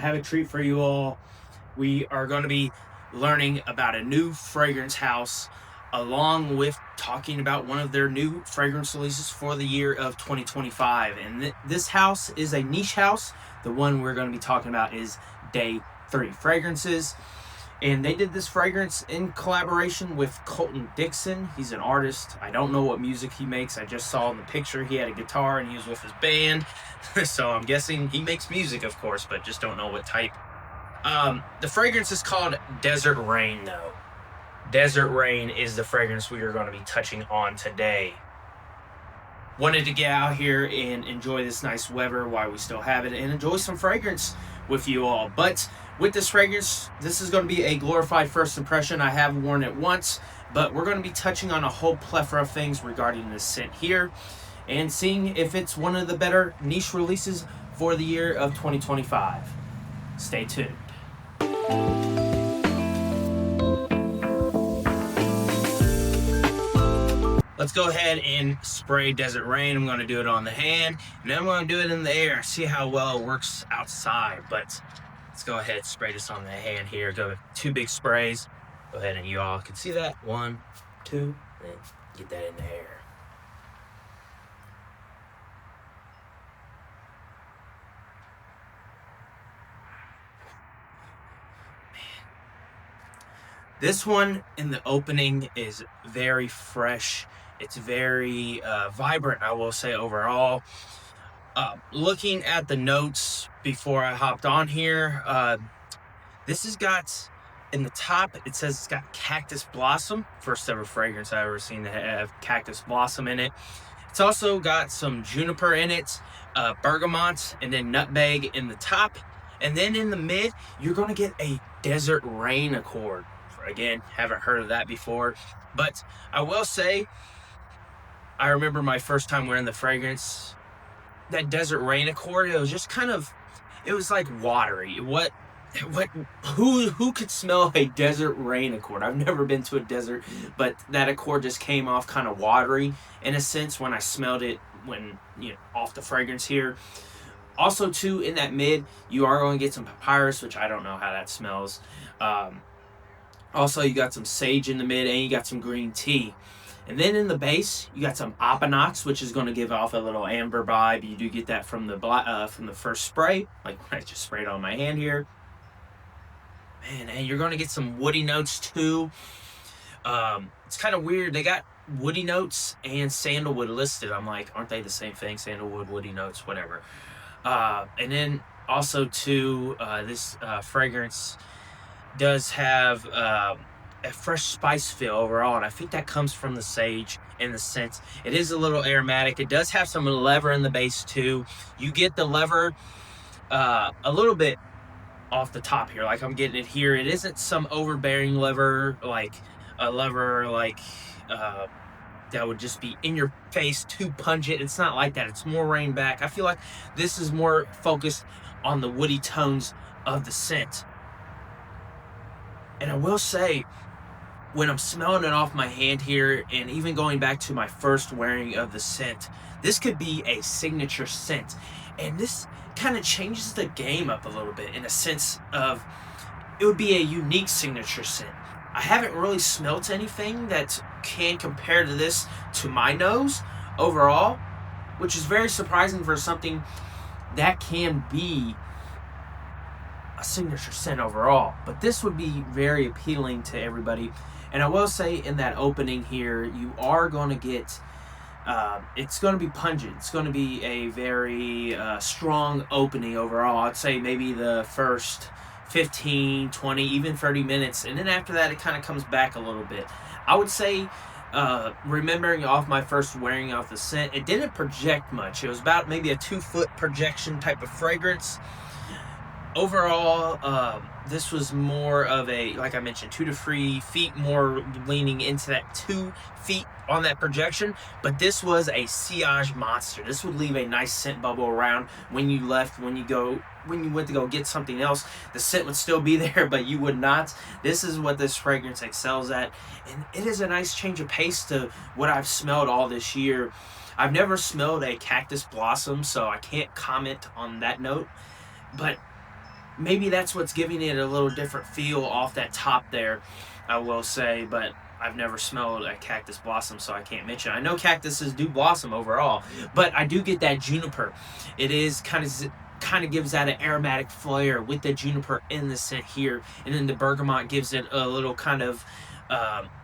have a treat for you all. We are going to be learning about a new fragrance house, along with talking about one of their new fragrance releases for the year of 2025. And this house is a niche house. The one we're going to be talking about is Day 3 Fragrances. And they did this fragrance in collaboration with Colton Dixon. He's an artist. I don't know what music he makes. I just saw in the picture he had a guitar and he was with his band. So I'm guessing he makes music, of course, but just don't know what type. The fragrance is called Desert Rain, though. Desert Rain is the fragrance we are going to be touching on today. Wanted to get out here and enjoy this nice weather while we still have it and enjoy some fragrance with you all. But with this fragrance, this is going to be a glorified first impression. I have worn it once, but we're going to be touching on a whole plethora of things regarding this scent here and seeing if it's one of the better niche releases for the year of 2025. Stay tuned. Let's go ahead and spray Desert Rain. I'm going to do it on the hand, and then I'm going to do it in the air. See how well it works outside. But let's go ahead and spray this on the hand here. Go with 2 big sprays. Go ahead and you all can see that. 1, 2, and get that in the air. This one in the opening is very fresh. It's very vibrant, I will say, overall. Looking at the notes before I hopped on here, this has got, in the top, it says it's got cactus blossom. First ever fragrance I've ever seen to have cactus blossom in it. It's also got some juniper in it, bergamot, and then nutmeg in the top. And then in the mid, you're going to get a Desert Rain accord. Again, haven't heard of that before, but I will say, I remember my first time wearing the fragrance, that Desert Rain accord, it was just kind of, it was like watery. Who could smell a Desert Rain accord? I've never been to a desert, but that accord just came off kind of watery in a sense when I smelled it off the fragrance here. Also too, in that mid, you are going to get some papyrus, which I don't know how that smells. Also, you got some sage in the mid, and you got some green tea. And then in the base, you got some opanox, which is going to give off a little amber vibe. You do get that from the first spray, like when I just sprayed on my hand here. Man, and you're going to get some woody notes too. It's kind of weird. They got woody notes and sandalwood listed. I'm like, aren't they the same thing? Sandalwood, woody notes, whatever. And then also too, this fragrance does have a fresh spice feel overall, and I think that comes from the sage and the scent. It is a little aromatic. It does have some leather in the base too. You get the leather a little bit off the top here, like I'm getting it here. It isn't some overbearing leather, like a leather that would just be in your face, too pungent. It's not like that. It's more rain back. I feel like this is more focused on the woody tones of the scent. And I will say, when I'm smelling it off my hand here, and even going back to my first wearing of the scent, this could be a signature scent. And this kind of changes the game up a little bit in a sense of, it would be a unique signature scent. I haven't really smelt anything that can compare to this to my nose overall, which is very surprising for something that can be a signature scent overall. But this would be very appealing to everybody. And I will say, in that opening here, you are going to get it's going to be pungent. It's going to be a very strong opening overall. I'd say maybe the first 15, 20, even 30 minutes, and then after that it kind of comes back a little bit. I would say, remembering off my first wearing off the scent, it didn't project much. It was about maybe a 2-foot projection type of fragrance. Overall, this was more of a, like I mentioned, 2 to 3 feet, more leaning into that 2 feet on that projection. But this was a sillage monster. This would leave a nice scent bubble around when you left, when you went to go get something else. The scent would still be there, but you would not. This is what this fragrance excels at. And it is a nice change of pace to what I've smelled all this year. I've never smelled a cactus blossom, so I can't comment on that note. But maybe that's what's giving it a little different feel off that top there, I will say. But I've never smelled a cactus blossom, so I can't mention. I know cactuses do blossom overall, but I do get that juniper. It is kind of gives that an aromatic flair with the juniper in the scent here, and then the bergamot gives it a little kind of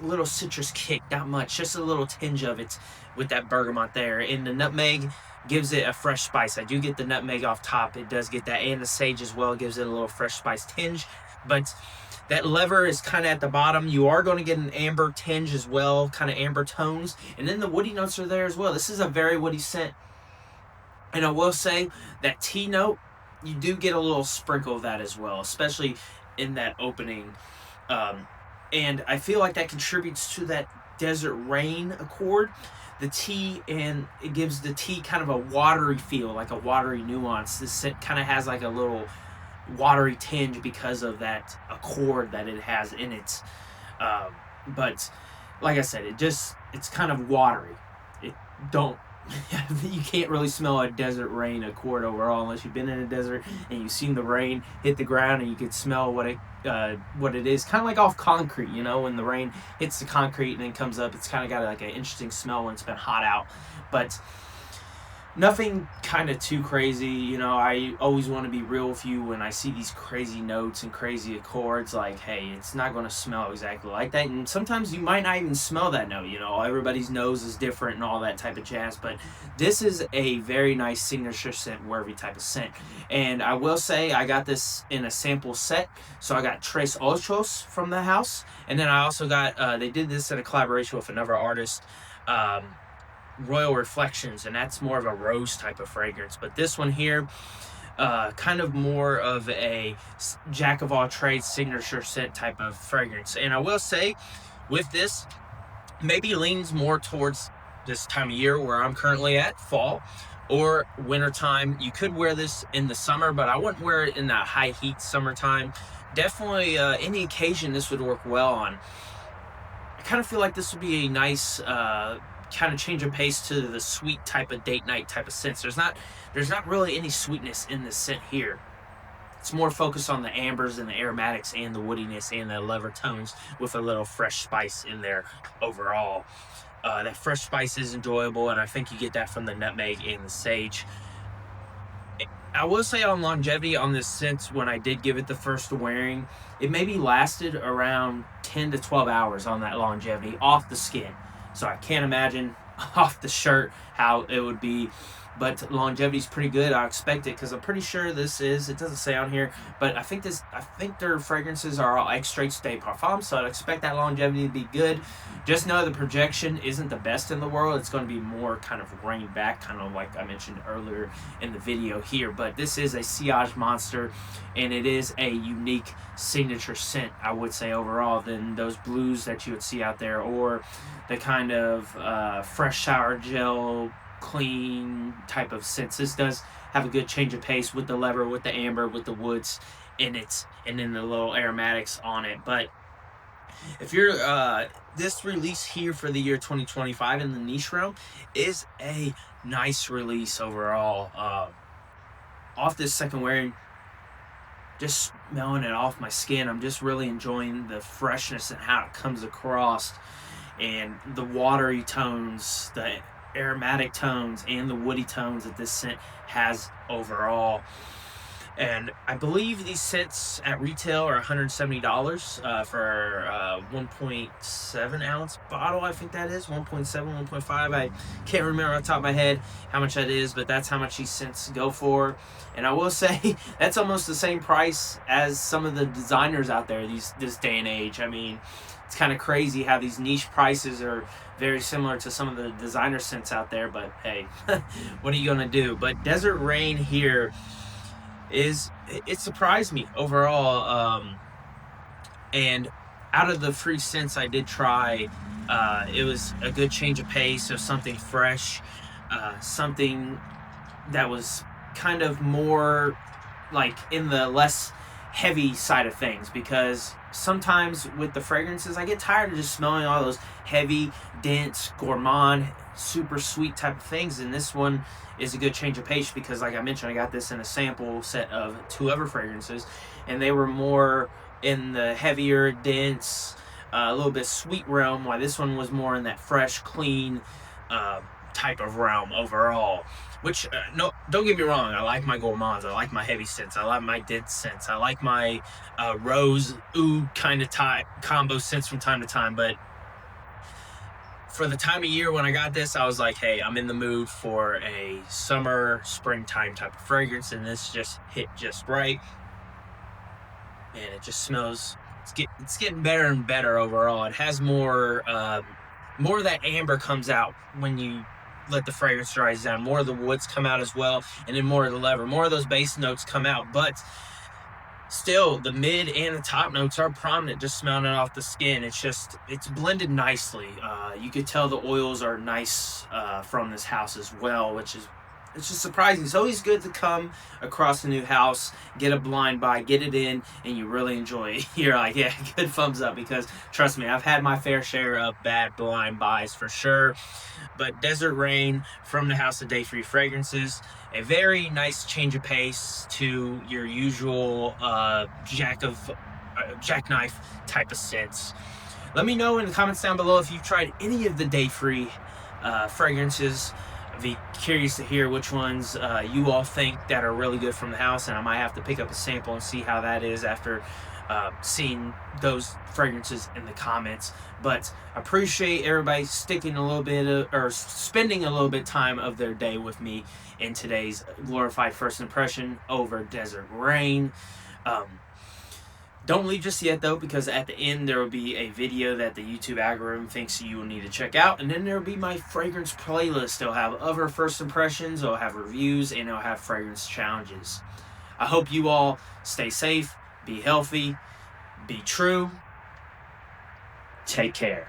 little citrus kick, not much, just a little tinge of it with that bergamot there, and the nutmeg gives it a fresh spice. I do get the nutmeg off top, it does get that, and the sage as well gives it a little fresh spice tinge, but that lever is kind of at the bottom. You are going to get an amber tinge as well, kind of amber tones, and then the woody notes are there as well. This is a very woody scent. And I will say that tea note, you do get a little sprinkle of that as well, especially in that opening. And I feel like that contributes to that desert rain accord. The tea, and it gives the tea kind of a watery feel, like a watery nuance. This scent kind of has like a little watery tinge because of that accord that it has in it. But like I said, it's kind of watery. It don't you can't really smell a desert rain accord overall unless you've been in a desert and you've seen the rain hit the ground and you can smell what it is. Kind of like off concrete, when the rain hits the concrete and then comes up, it's kind of got like an interesting smell when it's been hot out. But nothing kind of too crazy. I always want to be real with you when I see these crazy notes and crazy accords. Like, hey, it's not going to smell exactly like that. And sometimes you might not even smell that note. Everybody's nose is different and all that type of jazz. But this is a very nice signature scent, worthy type of scent. And I will say I got this in a sample set. So I got Tres Ochos from the house. And then I also got, they did this in a collaboration with another artist, Royal Reflections, and that's more of a rose type of fragrance. But this one here, kind of more of a jack of all trades signature scent type of fragrance. And I will say with this, maybe leans more towards this time of year where I'm currently at, fall or winter time. You could wear this in the summer, but I wouldn't wear it in that high heat summertime. Definitely any occasion this would work well on. I kind of feel like this would be a nice kind of change of pace to the sweet type of date night type of scents. There's not really any sweetness in this scent here. It's more focused on the ambers and the aromatics and the woodiness and the leather tones with a little fresh spice in there overall. That fresh spice is enjoyable, and I think you get that from the nutmeg and the sage. I will say on longevity on this scent, when I did give it the first wearing, it maybe lasted around 10 to 12 hours on that longevity off the skin. So I can't imagine off the shirt how it would be. But longevity is pretty good. I expect it because I'm pretty sure it doesn't say on here, but I think their fragrances are all extraits de parfum, so I'd expect that longevity to be good. Just know the projection isn't the best in the world. It's going to be more kind of reined back, kind of like I mentioned earlier in the video here. But this is a sillage monster, and it is a unique signature scent, I would say, overall, than those blues that you would see out there, or the kind of fresh shower gel clean type of scents. This does have a good change of pace with the leather, with the amber, with the woods in it, and then the little aromatics on it. But if you're this release here for the year 2025 in the niche realm is a nice release overall. Off this second wearing, just smelling it off my skin, I'm just really enjoying the freshness and how it comes across, and the watery tones, the aromatic tones, and the woody tones that this scent has overall. And I believe these scents at retail are $170 for a 1.7 ounce bottle. I think that is 1.7, 1.5. I can't remember off the top of my head how much that is, but that's how much these scents go for. And I will say that's almost the same price as some of the designers out there this day and age. I mean, it's kind of crazy how these niche prices are very similar to some of the designer scents out there, but hey, what are you gonna do? But Desert Rain here it surprised me overall, and out of the free scents I did try, it was a good change of pace of something fresh, something that was kind of more like in the less heavy side of things, because sometimes with the fragrances I get tired of just smelling all those heavy, dense, gourmand super sweet type of things. And this one is a good change of pace because, like I mentioned, I got this in a sample set of 2 other fragrances, and they were more in the heavier, dense, a little bit sweet realm, while this one was more in that fresh, clean uh, type of realm overall. Which, no, don't get me wrong, I like my gourmands, I like my heavy scents, I like my dense scents, I like my rose oud kind of type combo scents from time to time, but for the time of year when I got this, I was like, hey, I'm in the mood for a summer, springtime type of fragrance, and this just hit just right. And it just smells, it's getting better and better overall. It has more of that amber comes out when you let the fragrance dries down. More of the woods come out as well, and then more of the leather, more of those base notes come out, but still the mid and the top notes are prominent, just smelling it off the skin. It's blended nicely. You could tell the oils are nice from this house as well, which is, it's just surprising. It's always good to come across a new house, get a blind buy, get it in, and you really enjoy it. You're like, yeah, good thumbs up, because trust me, I've had my fair share of bad blind buys for sure. But Desert Rain from the House of Day Free Fragrances, a very nice change of pace to your usual jackknife type of scents. Let me know in the comments down below if you've tried any of the Day Free fragrances. I'd be curious to hear which ones you all think that are really good from the house, and I might have to pick up a sample and see how that is after seeing those fragrances in the comments. But I appreciate everybody sticking a little bit or spending a little bit time of their day with me in today's glorified first impression over Desert Rain. Don't leave just yet though, because at the end there will be a video that the YouTube algorithm thinks you will need to check out, and then there will be my fragrance playlist. It'll have other first impressions, it'll have reviews, and it'll have fragrance challenges. I hope you all stay safe, be healthy, be true, take care.